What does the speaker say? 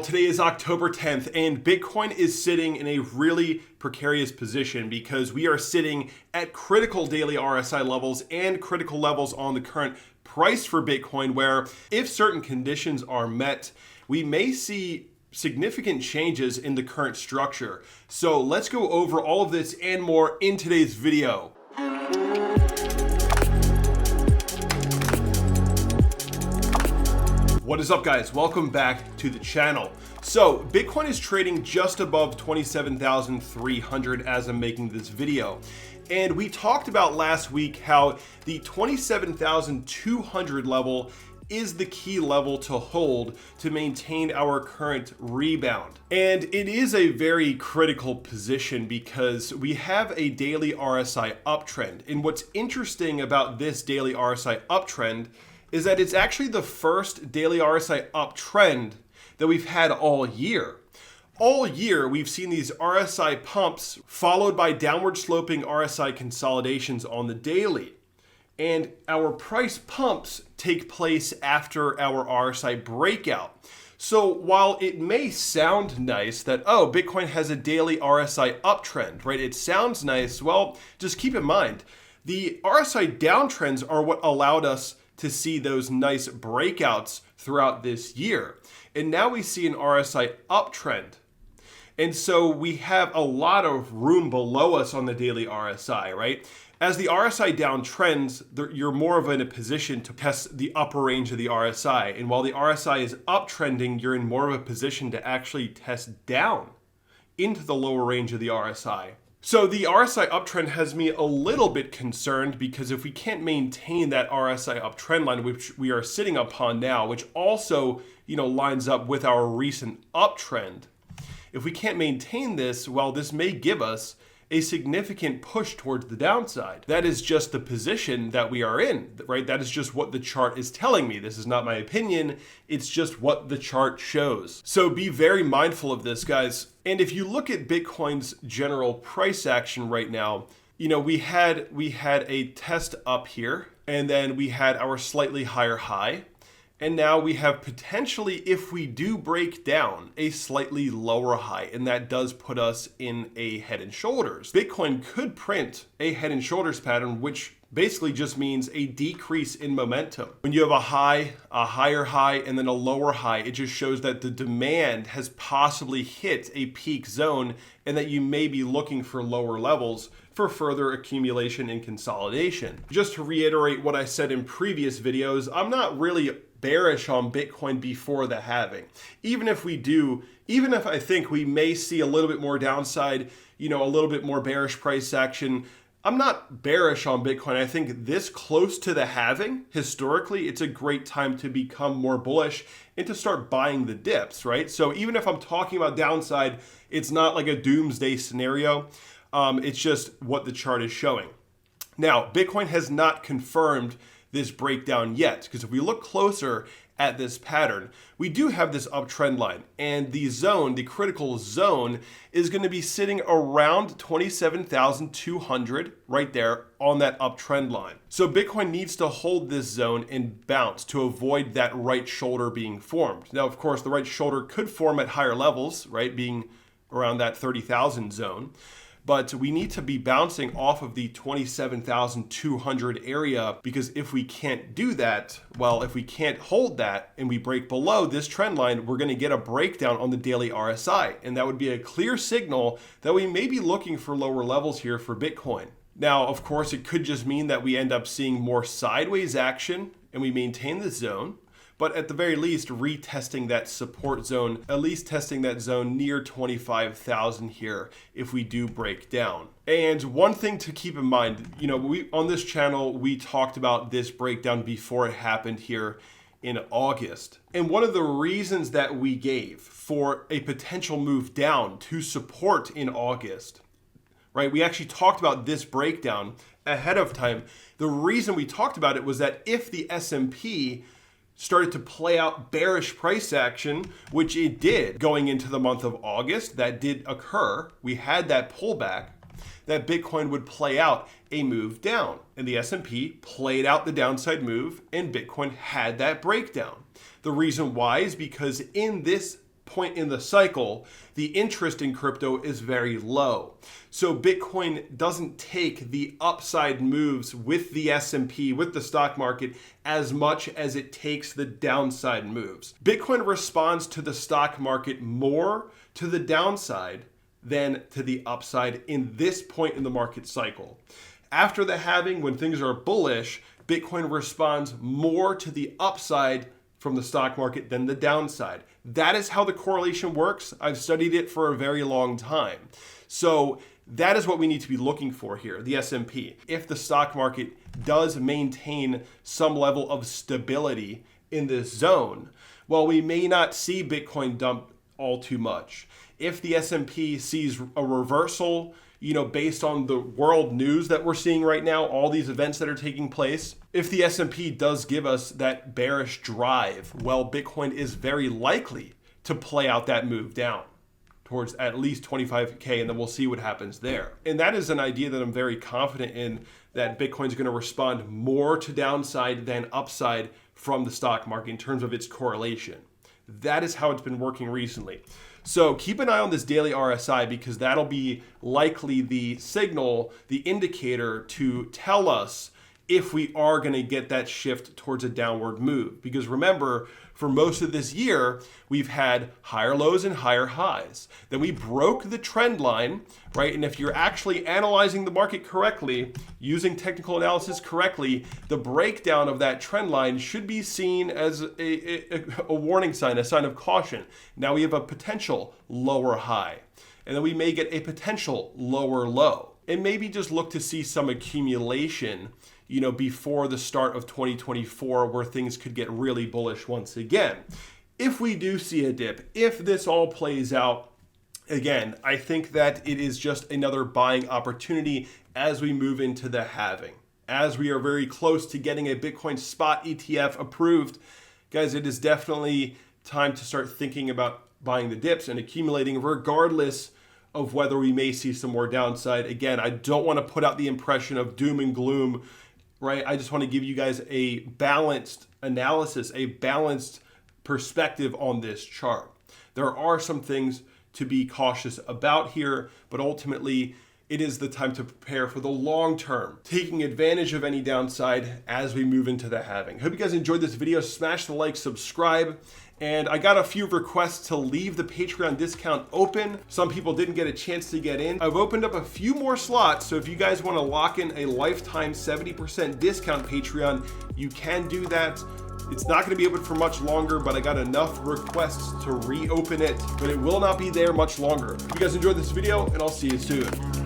today is October 10th, and Bitcoin is sitting in a really precarious position because we are sitting at critical daily RSI levels and critical levels on the current price for Bitcoin, where if certain conditions are met, we may see significant changes in the current structure. So let's go over all of this and more in today's video. What is up, guys? Welcome back to the channel. So Bitcoin is trading just above 27,300 as I'm making this video. And we talked about last week how the 27,200 level is the key level to hold to maintain our current rebound. And it is a very critical position because we have a daily RSI uptrend. And what's interesting about this daily RSI uptrend is that it's actually the first daily RSI uptrend that we've had all year. All year, we've seen these RSI pumps followed by downward sloping RSI consolidations on the daily. And our price pumps take place after our RSI breakout. So while it may sound nice that, oh, Bitcoin has a daily RSI uptrend, right? It sounds nice. Well, just keep in mind, the RSI downtrends are what allowed us to see those nice breakouts throughout this year. And now we see an RSI uptrend. And so we have a lot of room below us on the daily RSI, right? As the RSI downtrends, you're more of in a position to test the upper range of the RSI. And while the RSI is uptrending, you're in more of a position to actually test down into the lower range of the RSI. So the RSI uptrend has me a little bit concerned because if we can't maintain that RSI uptrend line, which we are sitting upon now, which also, lines up with our recent uptrend, if we can't maintain this, well, this may give us a significant push towards the downside. That is just the position that we are in, right? That is just what the chart is telling me. This is not my opinion. It's just what the chart shows. So be very mindful of this, guys. And if you look at Bitcoin's general price action right now, we had a test up here, and then we had our slightly higher high. And now we have potentially, if we do break down, a slightly lower high, and that does put us in a head and shoulders. Bitcoin could print a head and shoulders pattern, which basically just means a decrease in momentum. When you have a high, a higher high, and then a lower high, it just shows that the demand has possibly hit a peak zone and that you may be looking for lower levels for further accumulation and consolidation. Just to reiterate what I said in previous videos, I'm not really bearish on Bitcoin before the halving. Even if I think we may see a little bit more downside, a little bit more bearish price action, I'm not bearish on Bitcoin. I think this close to the halving, historically, it's a great time to become more bullish and to start buying the dips, right? So even if I'm talking about downside, it's not like a doomsday scenario. It's just what the chart is showing. Now, Bitcoin has not confirmed this breakdown yet, because if we look closer at this pattern, we do have this uptrend line, and the critical zone is going to be sitting around 27,200 right there on that uptrend line. So Bitcoin needs to hold this zone and bounce to avoid that right shoulder being formed. Now, of course, the right shoulder could form at higher levels, right, being around that 30,000 zone. But we need to be bouncing off of the 27,200 area, because if we can't do that, well, if we can't hold that and we break below this trend line, we're going to get a breakdown on the daily RSI. And that would be a clear signal that we may be looking for lower levels here for Bitcoin. Now, of course, it could just mean that we end up seeing more sideways action and we maintain the zone. But at the very least, retesting that support zone, at least testing that zone near 25,000 here if we do break down. And one thing to keep in mind, on this channel, we talked about this breakdown before it happened here in August. And one of the reasons that we gave for a potential move down to support in August, right? We actually talked about this breakdown ahead of time. The reason we talked about it was that if the S&P started to play out bearish price action, which it did going into the month of August, that did occur. We had that pullback, that Bitcoin would play out a move down. And the S&P played out the downside move, and Bitcoin had that breakdown. The reason why is because in this point in the cycle, the interest in crypto is very low. So Bitcoin doesn't take the upside moves with the S&P, with the stock market, as much as it takes the downside moves. Bitcoin responds to the stock market more to the downside than to the upside in this point in the market cycle. After the halving, when things are bullish, Bitcoin responds more to the upside from the stock market than the downside. That is how the correlation works. I've studied it for a very long time. So that is what we need to be looking for here, the S&P. If the stock market does maintain some level of stability in this zone, well, we may not see Bitcoin dump all too much. If the S&P sees a reversal, based on the world news that we're seeing right now, all these events that are taking place, if the S&P does give us that bearish drive, well, Bitcoin is very likely to play out that move down towards at least 25K, and then we'll see what happens there. And that is an idea that I'm very confident in, that Bitcoin's going to respond more to downside than upside from the stock market in terms of its correlation. That is how it's been working recently. So keep an eye on this daily RSI, because that'll be likely the signal, the indicator to tell us if we are going to get that shift towards a downward move. Because remember, for most of this year, we've had higher lows and higher highs. Then we broke the trend line, right? And if you're actually analyzing the market correctly, using technical analysis correctly, the breakdown of that trend line should be seen as a warning sign, a sign of caution. Now we have a potential lower high, and then we may get a potential lower low. And maybe just look to see some accumulation, before the start of 2024, where things could get really bullish once again. If we do see a dip, if this all plays out, again, I think that it is just another buying opportunity as we move into the halving. As we are very close to getting a Bitcoin spot ETF approved, guys, it is definitely time to start thinking about buying the dips and accumulating, regardless of whether we may see some more downside. Again, I don't want to put out the impression of doom and gloom, right? I just want to give you guys a balanced analysis, a balanced perspective on this chart. There are some things to be cautious about here, but ultimately it is the time to prepare for the long term, taking advantage of any downside as we move into the halving. Hope you guys enjoyed this video. Smash the like, subscribe. And I got a few requests to leave the Patreon discount open. Some people didn't get a chance to get in. I've opened up a few more slots, so if you guys want to lock in a lifetime 70% discount Patreon, you can do that. It's not going to be open for much longer, but I got enough requests to reopen it, but it will not be there much longer. If you guys enjoyed this video, and I'll see you soon.